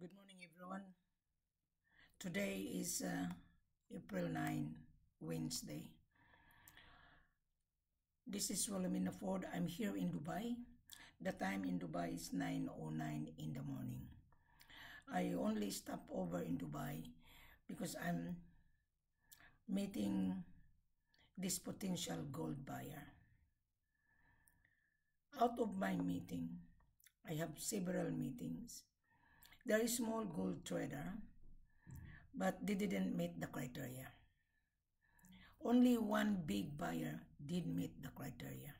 Good morning, everyone. Today is April 9, Wednesday. This is Wilhelmina Ford. I'm here in Dubai. The time in Dubai is 9:09 in the morning. I only stop over in Dubai because I'm meeting this potential gold buyer. Out of my meeting, I have several meetings. There is a small gold trader, but they didn't meet the criteria. Only one big buyer did meet the criteria.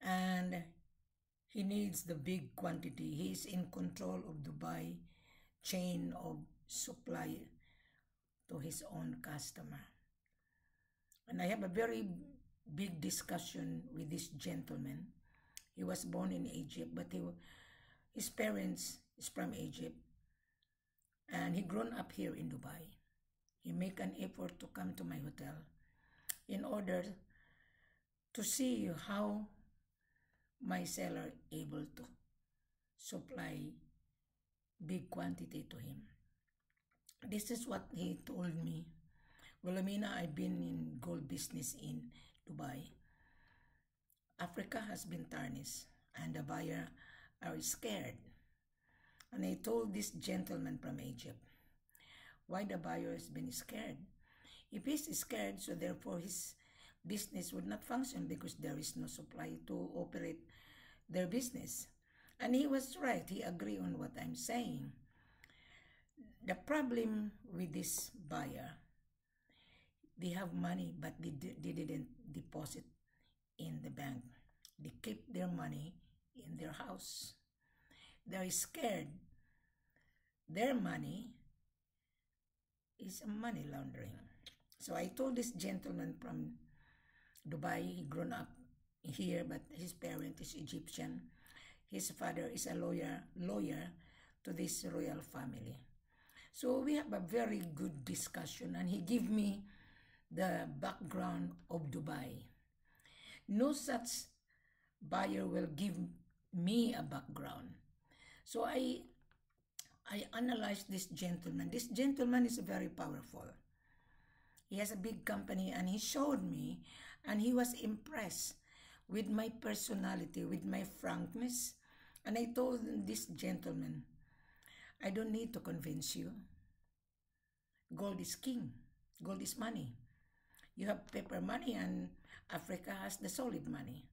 And he needs the big quantity. He is in control of Dubai chain of supply to his own customer. And I have a very big discussion with this gentleman. He was born in Egypt, but his parents is from Egypt. And he grown up here in Dubai. He make an effort to come to my hotel in order to see how my seller able to supply big quantity to him. This is what he told me. Wilhelmina, I've been in gold business in Dubai. Africa has been tarnished and the buyer are scared. And I told this gentleman from Egypt why the buyer has been scared. If he's scared, so therefore his business would not function because there is no supply to operate their business. And he was right. He agreed on what I'm saying. The problem with this buyer, they have money, but they didn't deposit in the bank. They keep their money in their house. They're scared. Their money is money laundering. So I told this gentleman from Dubai, he grown up here, but his parent is Egyptian. His father is a lawyer to this royal family. So we have a very good discussion and he gave me the background of Dubai. No such buyer will give me a background. So I analyzed this gentleman. This gentleman is very powerful. He has a big company and he showed me and he was impressed with my personality, with my frankness. And I told this gentleman, I don't need to convince you. Gold is king. Gold is money. You have paper money and Africa has the solid money.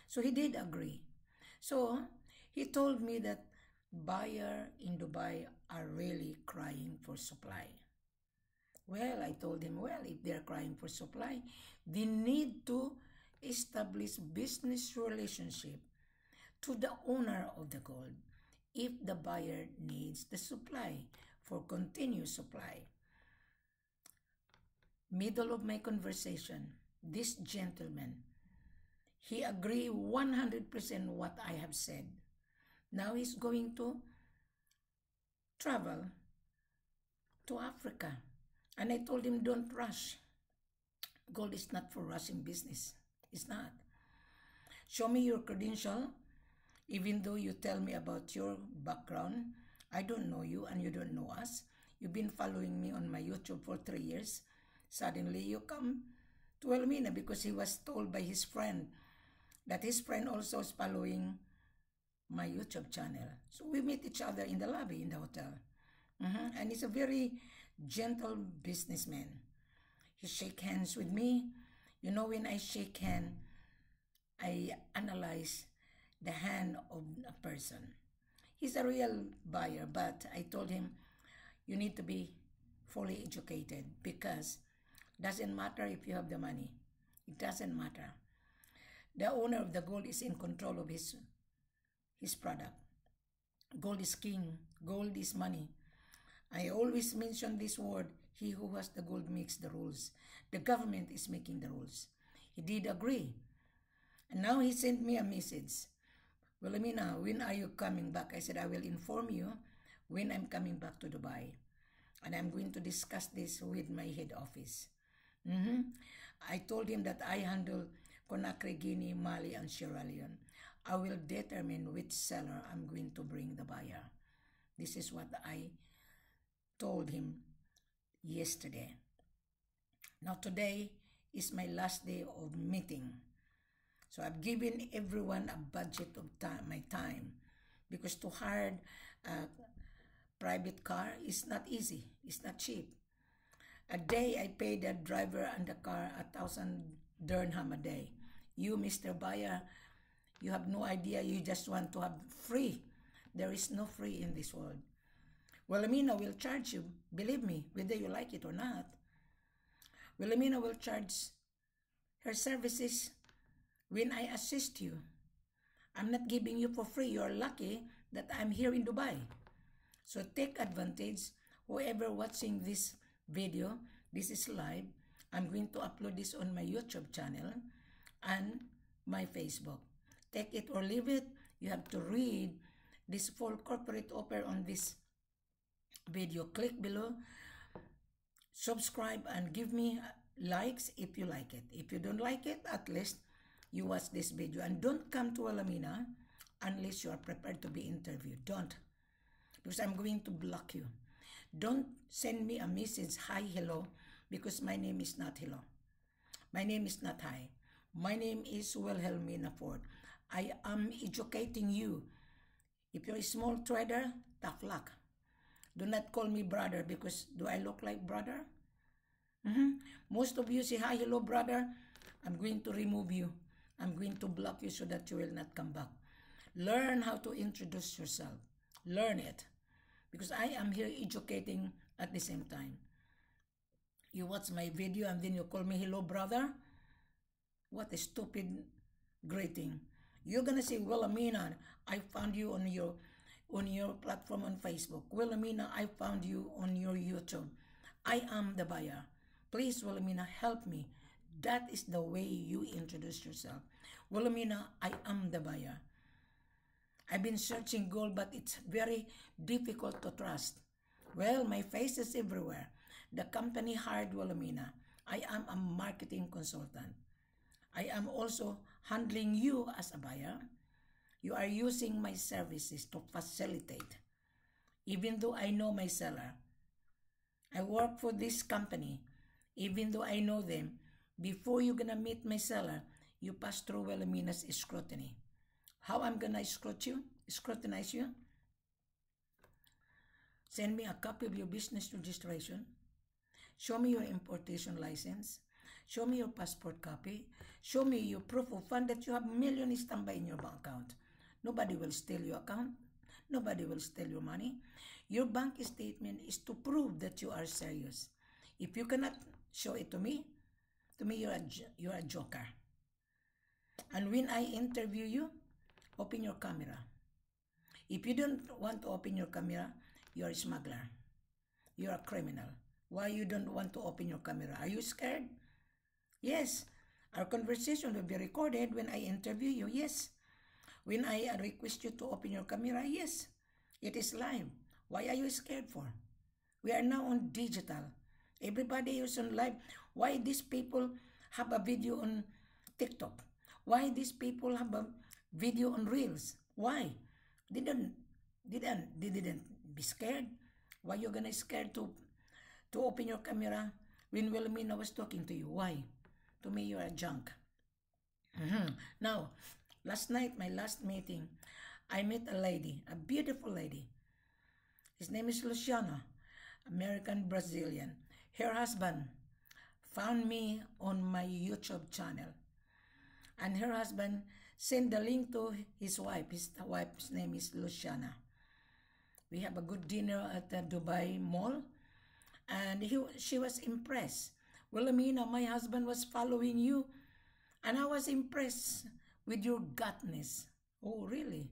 So he did agree. So he told me that buyers in Dubai are really crying for supply. Well, I told him, well, if they're crying for supply, they need to establish business relationship to the owner of the gold if the buyer needs the supply for continuous supply. Middle of my conversation, this gentleman, he agreed 100% what I have said. Now he's going to travel to Africa. And I told him, don't rush. Gold is not for rushing business. It's not. Show me your credential. Even though you tell me about your background, I don't know you and you don't know us. You've been following me on my YouTube for 3 years. Suddenly you come to Wilhelmina because he was told by his friend that his friend also is following my YouTube channel. So we meet each other in the lobby in the hotel. And he's a very gentle businessman. He shake hands with me. You know, when I shake hand, I analyze the hand of a person. He's a real buyer, but I told him, you need to be fully educated because doesn't matter if you have the money. It doesn't matter. The owner of the gold is in control of his product. Gold is king. Gold is money. I always mention this word, he who has the gold makes the rules. The government is making the rules. He did agree. And now he sent me a message. Wilhelmina, when are you coming back? I said, I will inform you when I'm coming back to Dubai. And I'm going to discuss this with my head office. I told him that I handle Conakry, Guinea, Mali, and Sierra Leone. I will determine which seller I'm going to bring the buyer. This is what I told him yesterday. Now today is my last day of meeting. So I've given everyone a budget of my time, because to hire a private car is not easy. It's not cheap. A day I paid the driver and the car 1,000 dirham a day. You, Mr. Buyer, you have no idea. You just want to have free. There is no free in this world. Wilhelmina will charge you, believe me, whether you like it or not. Wilhelmina will charge her services when I assist you. I'm not giving you for free. You're lucky that I'm here in Dubai. So take advantage. Whoever watching this video, this is live. I'm going to upload this on my YouTube channel and my Facebook. Take it or leave it. You have to read this full corporate offer on this video. Click below, subscribe, and give me likes if you like it. If you don't like it, at least you watch this video. And don't come to Wilhelmina unless you are prepared to be interviewed. Don't, because I'm going to block you. Don't send me a message, hi, hello, because my name is not hello. My name is not hi. My name is Wilhelmina Ford. I am educating you. If you're a small trader, tough luck. Do not call me brother, because do I look like brother? Most of you say, hi, hello, brother. I'm going to remove you. I'm going to block you so that you will not come back. Learn how to introduce yourself. Learn it. Because I am here educating at the same time. You watch my video and then you call me hello, brother? What a stupid greeting. You're going to say, Wilhelmina, I found you on your platform on Facebook. Wilhelmina, I found you on your YouTube. I am the buyer. Please, Wilhelmina, help me. That is the way you introduce yourself. Wilhelmina, I am the buyer. I've been searching gold, but it's very difficult to trust. Well, my face is everywhere. The company hired Wilhelmina. I am a marketing consultant. I am also handling you as a buyer. You are using my services to facilitate. Even though I know my seller, I work for this company. Even though I know them, before you're gonna meet my seller, you pass through Wilhelmina's scrutiny. How I'm gonna scrutinize you? Send me a copy of your business registration. Show me your importation license. Show me your passport copy. Show me your proof of fund that you have millions standby in your bank account. Nobody will steal your account. Nobody will steal your money. Your bank statement is to prove that you are serious. If you cannot show it to me you're a joker. And when I interview you, open your camera. If you don't want to open your camera, you're a smuggler. You're a criminal. Why you don't want to open your camera? Are you scared? Yes. Our conversation will be recorded when I interview you. Yes. When I request you to open your camera, yes. It is live. Why are you scared for? We are now on digital. Everybody is on live. Why these people have a video on TikTok? Why these people have a video on Reels? Why? They didn't be scared. Why you gonna scared to open your camera when Wilhelmina was talking to you? Why? To me, you are junk. Now, last night, my last meeting, I met a lady, a beautiful lady. His name is Luciana, American Brazilian. Her husband found me on my YouTube channel. And her husband sent the link to his wife. His wife's name is Luciana. We have a good dinner at the Dubai Mall. And she was impressed. Wilhelmina, my husband was following you. And I was impressed with your godness. Oh, really?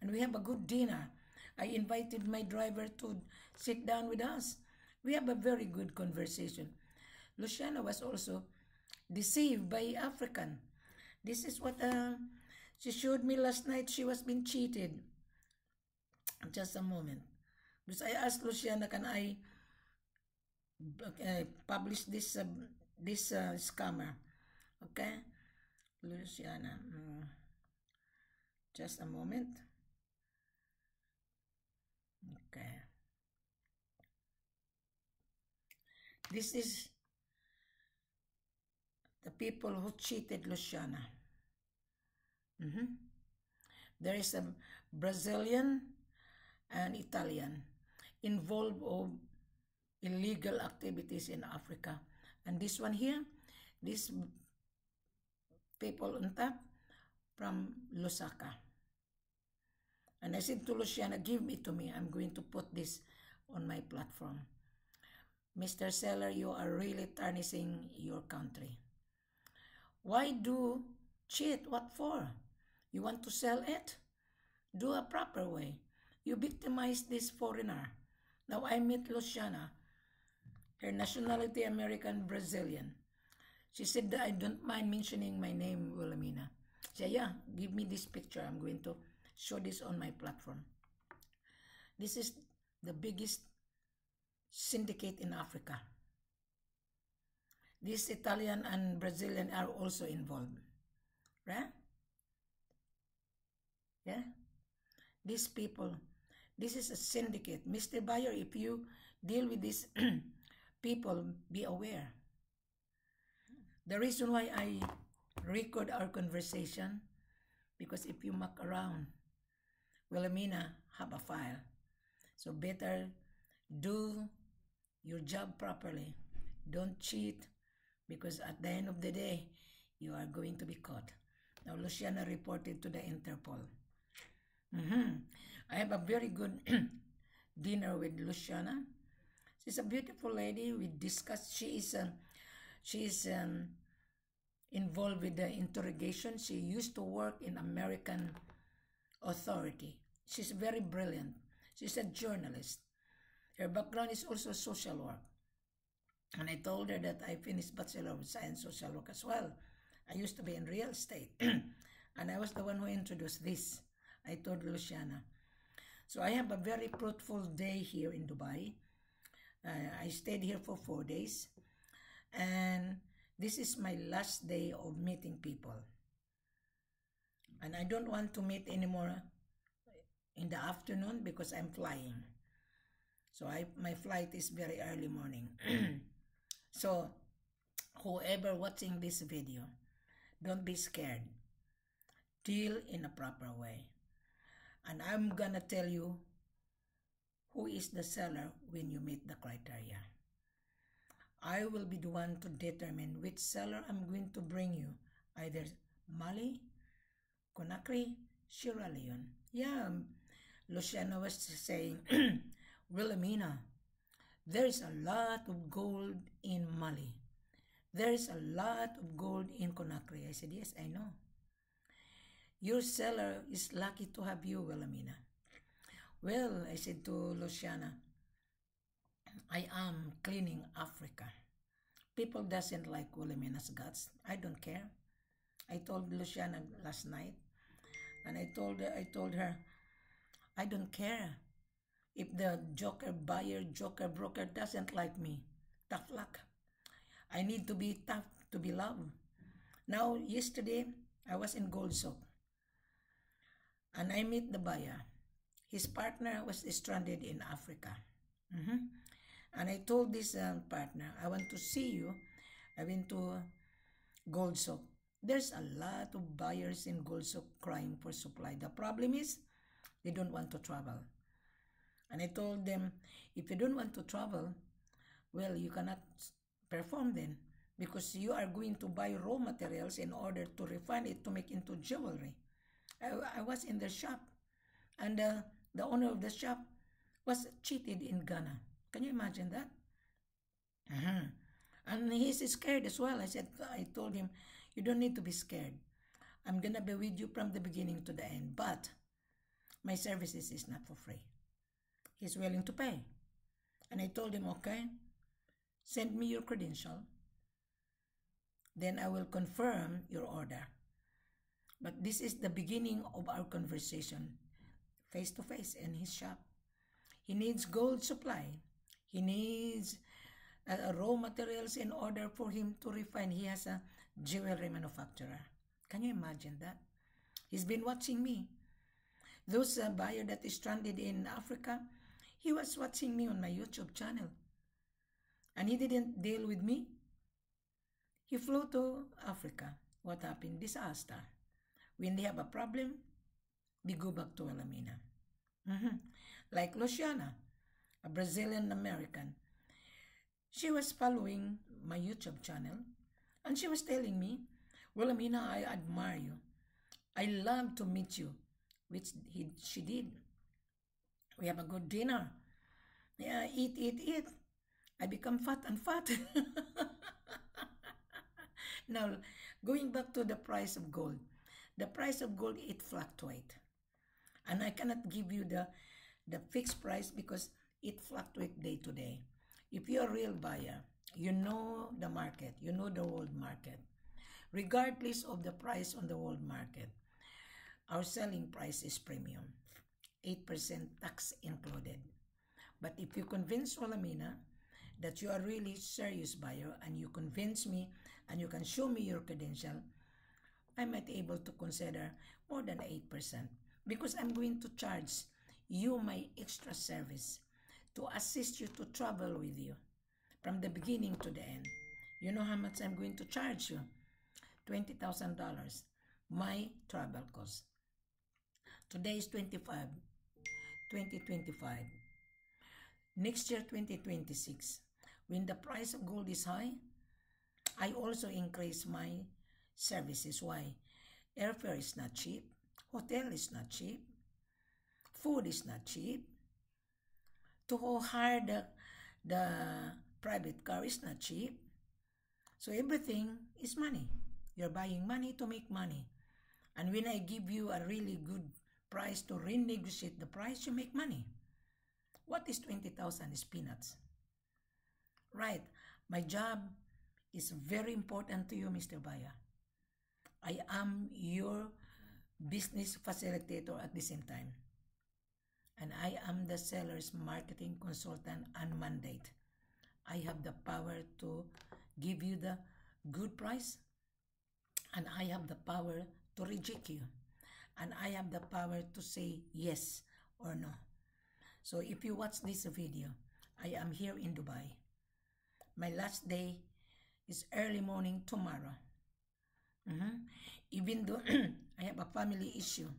And we have a good dinner. I invited my driver to sit down with us. We have a very good conversation. Luciana was also deceived by African. This is what she showed me last night. She was being cheated. Just a moment. Because I asked Luciana, can I publish this scammer? Okay? Luciana. Just a moment. Okay. This is the people who cheated Luciana. There is a Brazilian and Italian involved of illegal activities in Africa. And this one here, these people on top from Lusaka. And I said to Luciana, give it to me. I'm going to put this on my platform. Mr. Seller, you are really tarnishing your country. Why do cheat? What for? You want to sell it? Do a proper way. You victimize this foreigner. Now I meet Luciana, her nationality American Brazilian. She said that I don't mind mentioning my name, Wilhelmina. She said, yeah, give me this picture. I'm going to show this on my platform. This is the biggest syndicate in Africa. These Italian and Brazilian are also involved. Right? Yeah? These people, this is a syndicate. Mr. Buyer, if you deal with these people, be aware. The reason why I record our conversation, because if you muck around, Wilhelmina have a file. So better do your job properly. Don't cheat, because at the end of the day, you are going to be caught. Now, Luciana reported to the Interpol. I have a very good dinner with Luciana. She's a beautiful lady. We discussed. She is involved with the interrogation. She used to work in American authority. She's very brilliant. She's a journalist. Her background is also social work. And I told her that I finished Bachelor of Science Social Work as well. I used to be in real estate. And I was the one who introduced this. I told Luciana. So I have a very fruitful day here in Dubai. I stayed here for 4 days. And this is my last day of meeting people. And I don't want to meet anymore in the afternoon because I'm flying. So my flight is very early morning. So whoever watching this video, don't be scared. Deal in a proper way. And I'm gonna tell you who is the seller when you meet the criteria. I will be the one to determine which seller I'm going to bring you. Either Mali, Conakry, Sierra Leone. Yeah, Luciana was saying, Wilhelmina, there is a lot of gold in Mali. There is a lot of gold in Conakry. I said, yes, I know. Your seller is lucky to have you, Wilhelmina. Well, I said to Luciana, I am cleaning Africa. People doesn't like Wilhelmina's guts. I don't care. I told Luciana last night, and I told her, I don't care if the joker buyer, joker broker doesn't like me. Tough luck. I need to be tough to be loved. Now, yesterday, I was in Gold Souk, and I meet the buyer. His partner was stranded in Africa. And I told this partner, I want to see you. I went to Gold Souk. There's a lot of buyers in Gold Souk crying for supply. The problem is, they don't want to travel. And I told them, if you don't want to travel, well, you cannot perform then, because you are going to buy raw materials in order to refine it to make into jewelry. I was in the shop, and the owner of the shop was cheated in Ghana. Can you imagine that? And he's scared as well. I told him, you don't need to be scared. I'm going to be with you from the beginning to the end, but my services is not for free. He's willing to pay. And I told him, okay, send me your credential. Then I will confirm your order. But this is the beginning of our conversation, face to face in his shop. He needs gold supply. He needs raw materials in order for him to refine. He has a jewelry manufacturer. Can you imagine that? He's been watching me. Those buyer that is stranded in Africa, he was watching me on my YouTube channel. And he didn't deal with me. He flew to Africa. What happened? Disaster. When they have a problem, they go back to Wilhelmina. Like Luciana, a Brazilian American. She was following my YouTube channel and she was telling me, Wilhelmina, I admire you. I love to meet you, which she did. We have a good dinner. Yeah, eat. I become fat and fat. Now, going back to the price of gold. The price of gold, it fluctuates. And I cannot give you the fixed price because it fluctuates day to day. If you're a real buyer, you know the market, you know the world market. Regardless of the price on the world market, our selling price is premium, 8% tax included. But if you convince Wilhelmina that you are really serious buyer and you convince me and you can show me your credential, I might be able to consider more than 8% because I'm going to charge you my extra service to assist you to travel with you from the beginning to the end. You know how much I'm going to charge you? $20,000, my travel cost. Today is 2025. Next year, 2026, when the price of gold is high, I also increase my services. Why? Airfare is not cheap. Hotel is not cheap. Food is not cheap. To hire the private car is not cheap. So everything is money. You're buying money to make money. And when I give you a really good price to renegotiate the price, you make money. What is 20,000 is peanuts. Right. My job is very important to you, Mr. Buyer. I am your business facilitator at the same time. And I am the seller's marketing consultant and mandate. I have the power to give you the good price, and I have the power to reject you, and I have the power to say yes or no. So if you watch this video, I am here in Dubai. My last day is early morning tomorrow. Even though I have a family issue,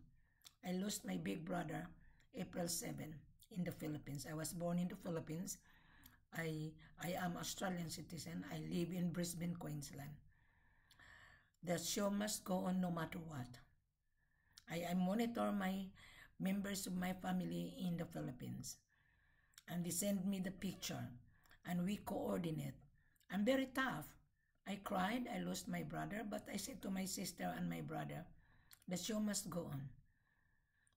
I lost my big brother April 7 in the Philippines. I was born in the Philippines. I am Australian citizen. I live in Brisbane, Queensland. The show must go on no matter what. I monitor my members of my family in the Philippines. And they send me the picture. And we coordinate. I'm very tough. I cried. I lost my brother. But I said to my sister and my brother, the show must go on.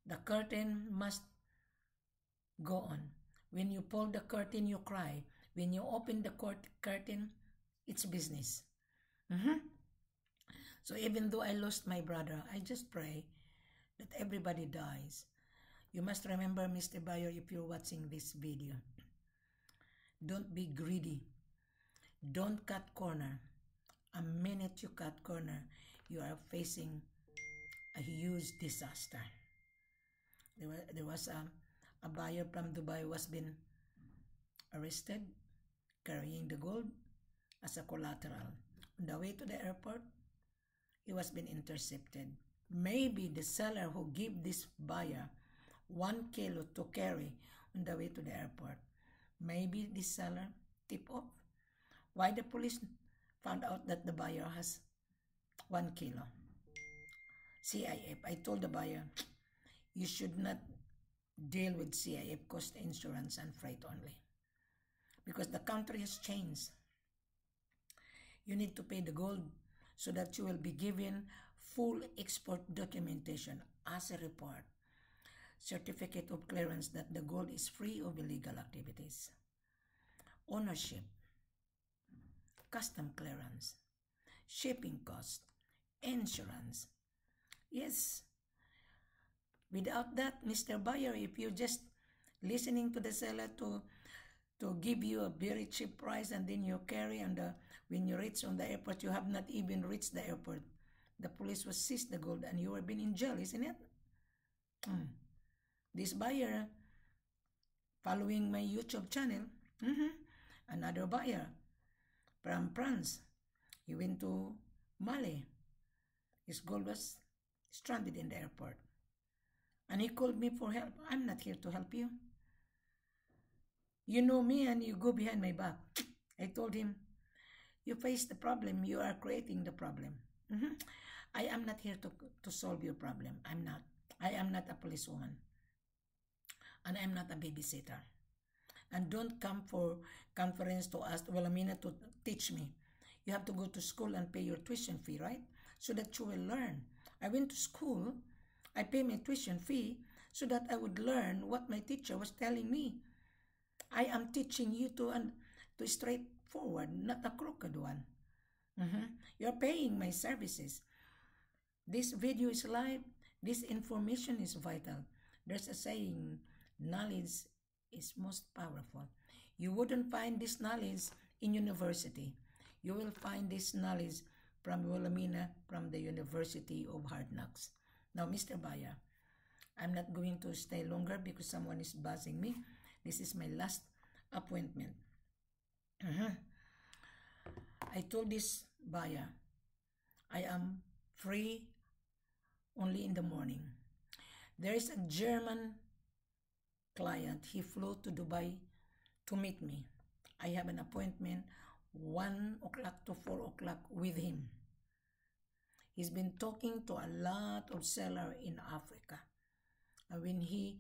The curtain must go on. When you pull the curtain, you cry. When you open the curtain, it's business. So even though I lost my brother, I just pray that everybody dies. You must remember, Mr. Buyer, if you're watching this video, don't be greedy. Don't cut corner. A minute you cut corner, you are facing a huge disaster. There was a buyer from Dubai who has been arrested carrying the gold as a collateral. On the way to the airport, he was being intercepted. Maybe the seller who gave this buyer 1 kilo to carry on the way to the airport, maybe this seller tip off. Why the police found out that the buyer has 1 kilo? CIF, I told the buyer, you should not deal with CIF, cost insurance and freight only. Because the country has changed. You need to pay the gold so that you will be given full export documentation as a report, certificate of clearance that the gold is free of illegal activities, ownership, custom clearance, shipping cost, insurance. Yes. Without that, Mr. Buyer, if you're just listening to the seller to give you a very cheap price and then you carry and when you reach on the airport, you have not even reached the airport. The police will seize the gold and you have been in jail, isn't it? This buyer, following my YouTube channel, Another buyer from France. He went to Mali. His gold was stranded in the airport. And he called me for help. I'm not here to help you. You know me and you go behind my back. I told him, you face the problem. You are creating the problem. I am not here to solve your problem. I'm not. I am not a policewoman. And I'm not a babysitter. And don't come for conference to ask Wilhelmina to teach me. You have to go to school and pay your tuition fee, right? So that you will learn. I went to school. I pay my tuition fee so that I would learn what my teacher was telling me. I am teaching you to straightforward, not a crooked one. You're paying my services. This video is live. This information is vital. There's a saying, knowledge is most powerful. You wouldn't find this knowledge in university. You will find this knowledge from Wilhelmina from the University of Hard Knocks. Now, Mr. Baya, I'm not going to stay longer because someone is buzzing me. This is my last appointment. I told this Baya, I am free only in the morning. There is a German client. He flew to Dubai to meet me. I have an appointment 1 o'clock to 4 o'clock with him. He's been talking to a lot of sellers in Africa. And when he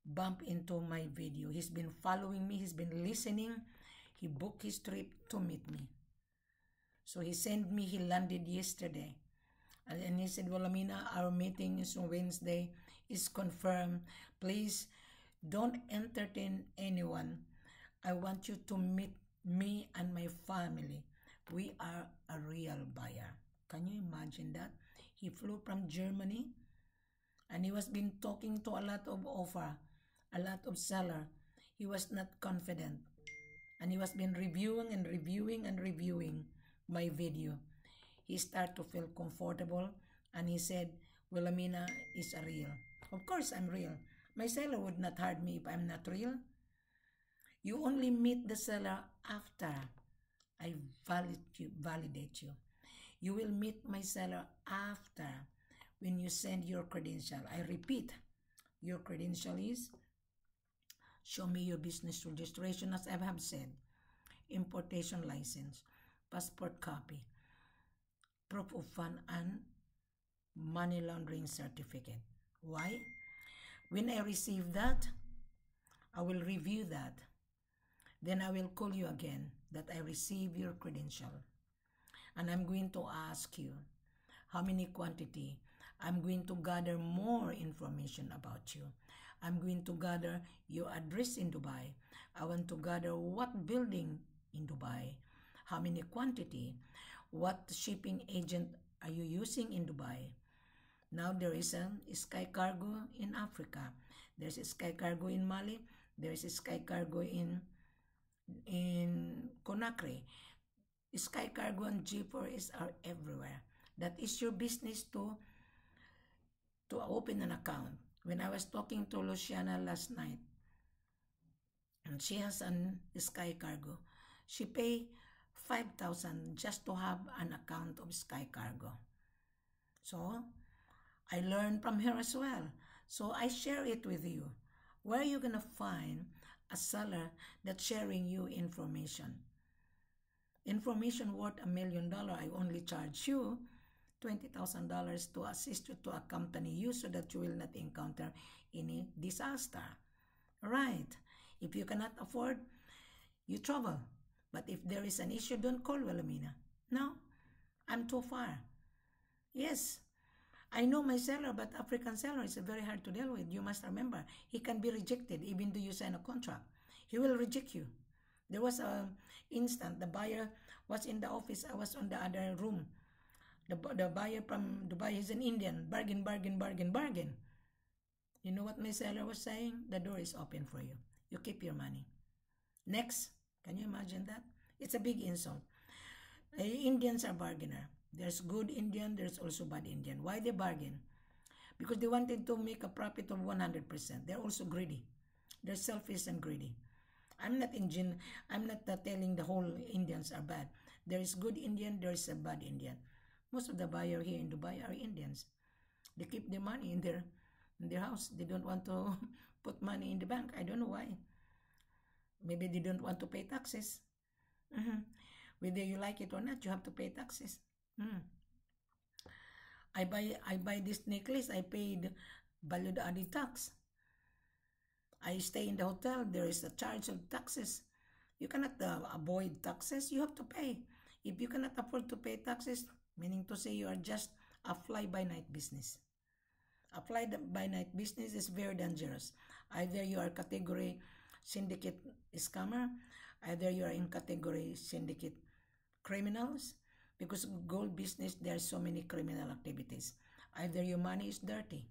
bumped into my video, he's been following me, he's been listening. He booked his trip to meet me. So he sent me, he landed yesterday. And he said, Wilhelmina, our meeting is on Wednesday, is confirmed. Please don't entertain anyone. I want you to meet me and my family. We are a real buyer. Can you imagine that? He flew from Germany and he was been talking to a lot of offer, a lot of seller. He was not confident. And he was been reviewing and reviewing and reviewing my video. He started to feel comfortable and he said, Wilhelmina is a real. Of course, I'm real. My seller would not hire me if I'm not real. You only meet the seller after I validate you. You will meet my seller after when you send your credential. I repeat, your credential is show me your business registration, as I have said, importation license, passport copy, proof of fund, and money laundering certificate. Why? When I receive that, I will review that. Then I will call you again that I receive your credential. And I'm going to ask you how many quantity. I'm going to gather more information about you. I'm going to gather your address in Dubai. I want to gather what building in Dubai, how many quantity, what shipping agent are you using in Dubai. Now there is a Sky Cargo in Africa. There's a Sky Cargo in Mali. There's a Sky Cargo in Conakry. Sky Cargo and G4S are everywhere. That is your business to open an account. When I was talking to Luciana last night, and she has an Sky Cargo, she paid 5,000 just to have an account of Sky Cargo. So I learned from her as well. So I share it with you. Where are you going to find a seller that's sharing you information? Information worth $1 million. I only charge you $20,000 to assist you to accompany you so that you will not encounter any disaster. Right? If you cannot afford, you travel. But if there is an issue, don't call Wilhelmina. No, I'm too far. Yes, I know my seller, but African seller is very hard to deal with. You must remember, he can be rejected even though you sign a contract. He will reject you. There was an instant, the buyer was in the office, I was on the other room. The buyer from Dubai is an Indian. Bargain, bargain, bargain, bargain. You know what my seller was saying? The door is open for you. You keep your money. Next, can you imagine that? It's a big insult. Indians are bargainer. There's good Indian, there's also bad Indian. Why they bargain? Because they wanted to make a profit of 100%. They're also greedy. They're selfish and greedy. I'm not I'm not telling the whole Indians are bad. There is good Indian, there is a bad Indian. Most of the buyer here in Dubai are Indians. They keep their money in their house. They don't want to put money in the bank. I don't know why. Maybe they don't want to pay taxes. Whether you like it or not, you have to pay taxes. I buy this necklace. I paid value added tax. I stay in the hotel. There is a charge of taxes. You cannot avoid taxes. You have to pay. If you cannot afford to pay taxes, meaning to say you are just a fly-by-night business. A fly-by-night business is very dangerous. Either you are category syndicate scammer, either you are in category syndicate criminals, because gold business, there are so many criminal activities. Either your money is dirty,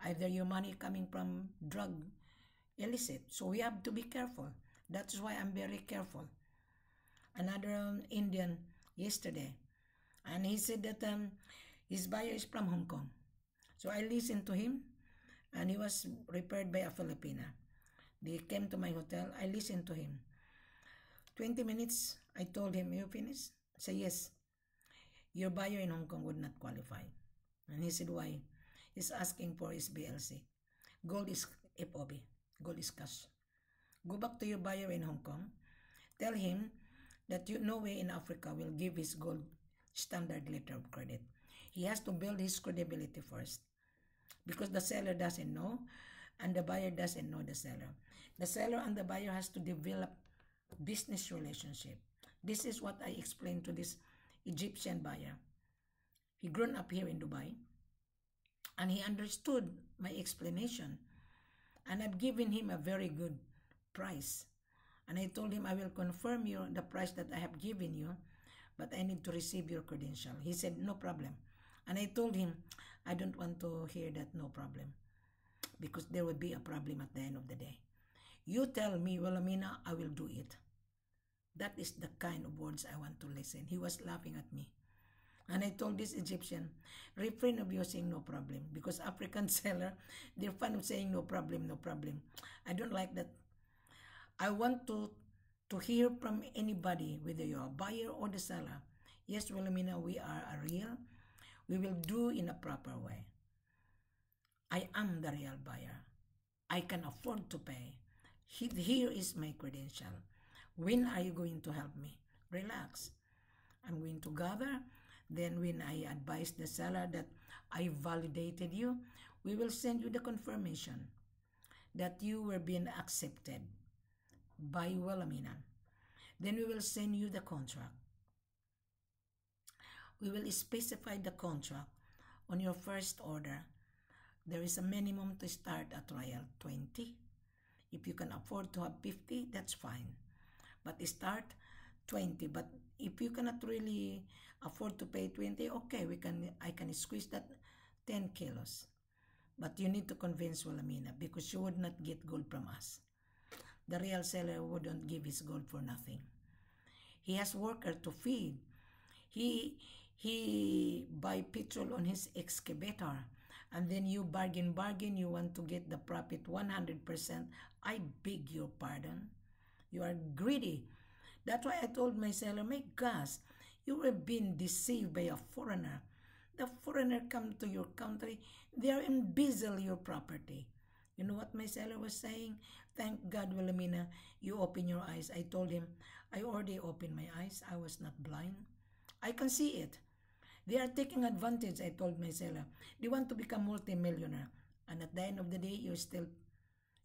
either your money coming from drug illicit. So we have to be careful. That's why I'm very careful. Another Indian yesterday, and he said that his buyer is from Hong Kong. So I listened to him, and he was referred by a Filipina. They came to my hotel. I listened to him. 20 minutes, I told him, you finished? I said, yes. Your buyer in Hong Kong would not qualify. And he said, why? He's asking for his BLC. Gold is FOB. Gold is cash. Go back to your buyer in Hong Kong. Tell him that no way in Africa will give his gold standard letter of credit. He has to build his credibility first. Because the seller doesn't know, and the buyer doesn't know the seller. The seller and the buyer has to develop business relationship. This is what I explained to this Egyptian buyer. He grown up here in Dubai, and he understood my explanation, and I've given him a very good price. And I told him, I will confirm the price that I have given you, but I need to receive your credential. He said, no problem. And I told him, I don't want to hear that no problem, because there would be a problem at the end of the day. You tell me, Wilhelmina, I will do it. That is the kind of words I want to listen. He was laughing at me. And I told this Egyptian, refrain of using no problem, because African seller, they're fond of saying no problem, no problem. I don't like that. I want to hear from anybody, whether you're a buyer or the seller. Yes, Wilhelmina, we are a real. We will do in a proper way. I am the real buyer. I can afford to pay. Here is my credential. When are you going to help me? Relax. I'm going to gather. Then when I advise the seller that I validated you, we will send you the confirmation that you were being accepted by Wilhelmina. Then we will send you the contract. We will specify the contract on your first order. There is a minimum to start at trial 20. If you can afford to have 50, that's fine. But start 20. But if you cannot really afford to pay 20, okay, I can squeeze that 10 kilos. But you need to convince Wilhelmina, because she would not get gold from us. The real seller wouldn't give his gold for nothing. He has worker to feed. He buy petrol on his excavator, and then you bargain, you want to get the profit 100%. I beg your pardon. You are greedy. That's why I told my seller, my gosh, you were being deceived by a foreigner. The foreigner come to your country, they are embezzle your property. You know what my seller was saying? Thank God, Wilhelmina, you open your eyes. I told him, I already opened my eyes. I was not blind. I can see it. They are taking advantage, I told my seller. They want to become multi-millionaire. And at the end of the day, you're still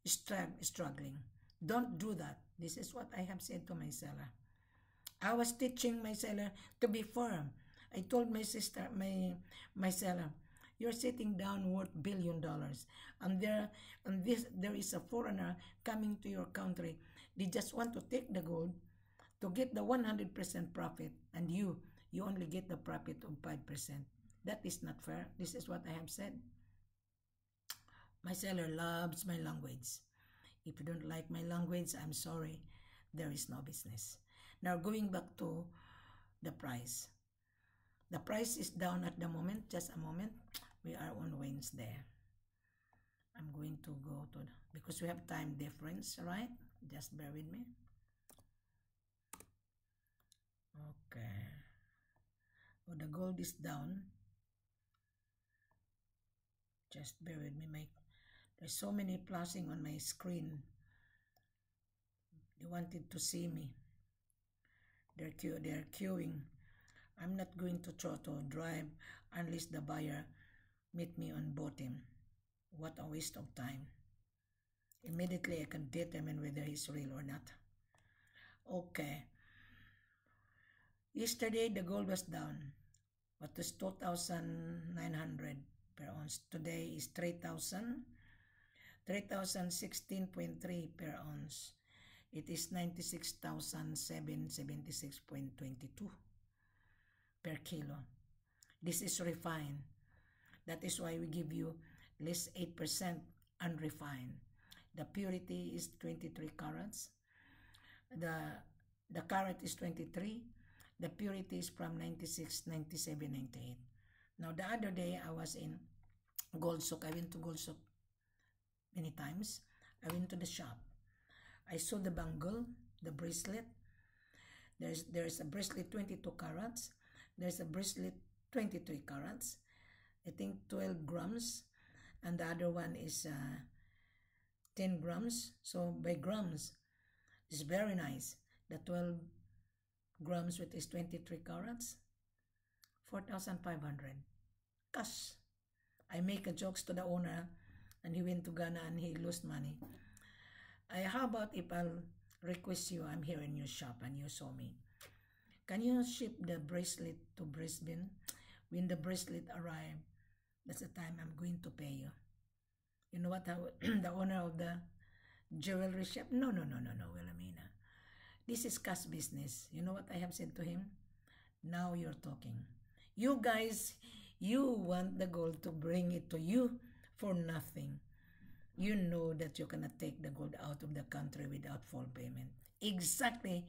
struggling. Don't do that. This is what I have said to my seller. I was teaching my seller to be firm. I told my sister, my seller, you're sitting down worth $1 billion. And there is a foreigner coming to your country. They just want to take the gold to get the 100% profit, and you only get the profit of 5%. That is not fair. This is what I have said. My seller loves my language. If you don't like my language, I'm sorry. There is no business. Now, going back to the price. The price is down at the moment. Just a moment. We are on Wednesday. I'm going to go to, because we have time difference, right? Just bear with me. Okay. Oh, the gold is down. Just bear with me. There's so many flashing on my screen. They wanted to see me. They're queuing. I'm not going to try to drive unless the buyer meet me on bottom. What a waste of time. Immediately I can determine whether he's real or not. Okay. Yesterday the gold was down. What was 2,900 per ounce. Today is 3,016.3 per ounce. It is 96,776.22 per kilo. This is refined. That is why we give you less 8% unrefined. The purity is 23 carats. The carat is 23. The purity is from 96, 97, 98. Now, the other day, I was in Gold Souk. I went to Gold Souk many times. I went to the shop. I saw the bangle, the bracelet. There's a bracelet 22 carats. There's a bracelet 23 carats. I think 12 grams. And the other one is 10 grams. So by grams, it's very nice. The 12 grams, which is 23 carats, 4,500. Cash. I make a jokes to the owner, and he went to Ghana and he lost money. How about if I'll request you, I'm here in your shop and you saw me. Can you ship the bracelet to Brisbane? When the bracelet arrive, that's the time I'm going to pay you. You know what, the owner of the jewelry shop? No, Wilhelmina. This is cash business. You know what I have said to him? Now you're talking. You guys, you want the gold to bring it to you for nothing. You know that you cannot take the gold out of the country without full payment. Exactly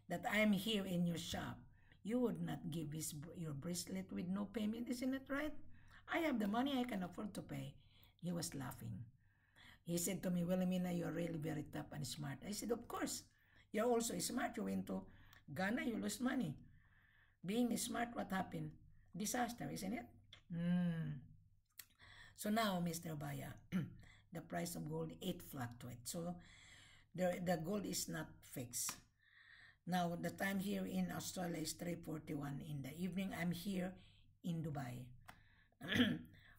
that I'm here in your shop. You would not give your bracelet with no payment, isn't it right? I have the money, I can afford to pay. He was laughing. He said to me, Wilhelmina, you're really very tough and smart. I said, of course. You're also smart. You went to Ghana, you lose money. Being smart, what happened? Disaster, isn't it? So now, Mr. Baya, the price of gold, it fluctuates. So the gold is not fixed. Now, the time here in Australia is 3:41 in the evening. I'm here in Dubai.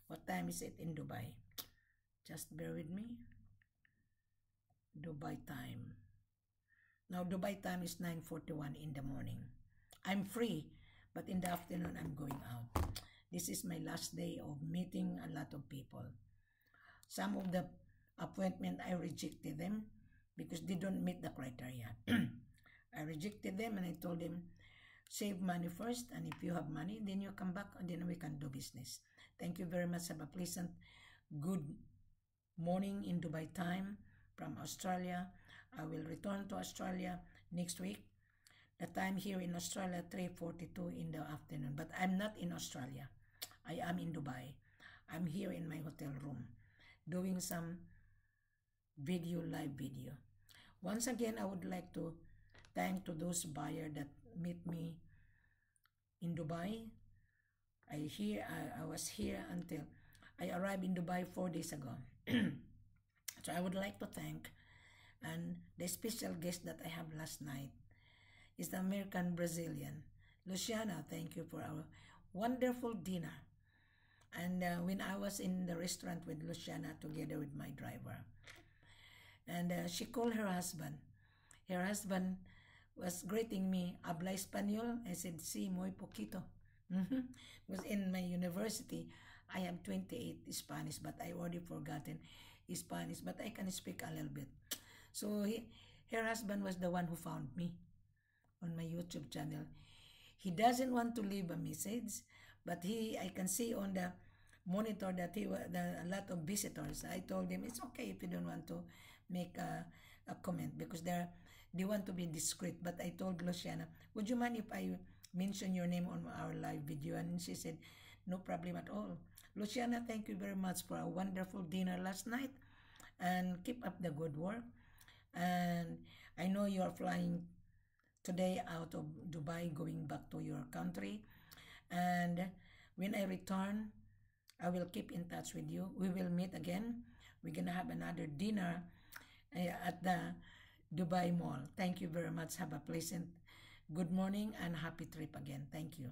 What time is it in Dubai? Just bear with me. Dubai time. Now, Dubai time is 9:41 in the morning. I'm free, but in the afternoon, I'm going out. This is my last day of meeting a lot of people. Some of the appointment, I rejected them because they don't meet the criteria. I rejected them and I told them, save money first, and if you have money, then you come back and then we can do business. Thank you very much. Have a pleasant, good morning in Dubai time from Australia. I will return to Australia next week. The time here in Australia, 3:42 in the afternoon. But I'm not in Australia. I am in Dubai. I'm here in my hotel room doing some live video. Once again, I would like to thank to those buyers that meet me in Dubai. I was here until I arrived in Dubai 4 days ago. So I would like to thank, and the special guest that I have last night is the American Brazilian. Luciana, thank you for our wonderful dinner. And when I was in the restaurant with Luciana together with my driver, and she called her husband. Her husband was greeting me, habla español. I said, sí, muy poquito. Because in my university, I have 28 Spanish, but I already forgotten Spanish, but I can speak a little bit. So her husband was the one who found me on my YouTube channel. He doesn't want to leave a message, but I can see on the monitor that a lot of visitors. I told him it's okay if you don't want to make a comment because they want to be discreet. But I told Luciana, would you mind if I mention your name on our live video? And she said, no problem at all. Luciana, thank you very much for a wonderful dinner last night, and keep up the good work. And I know you are flying today out of Dubai, going back to your country. And when I return, I will keep in touch with you. We will meet again. We're going to have another dinner at the Dubai Mall. Thank you very much. Have a pleasant good morning and happy trip again. Thank you.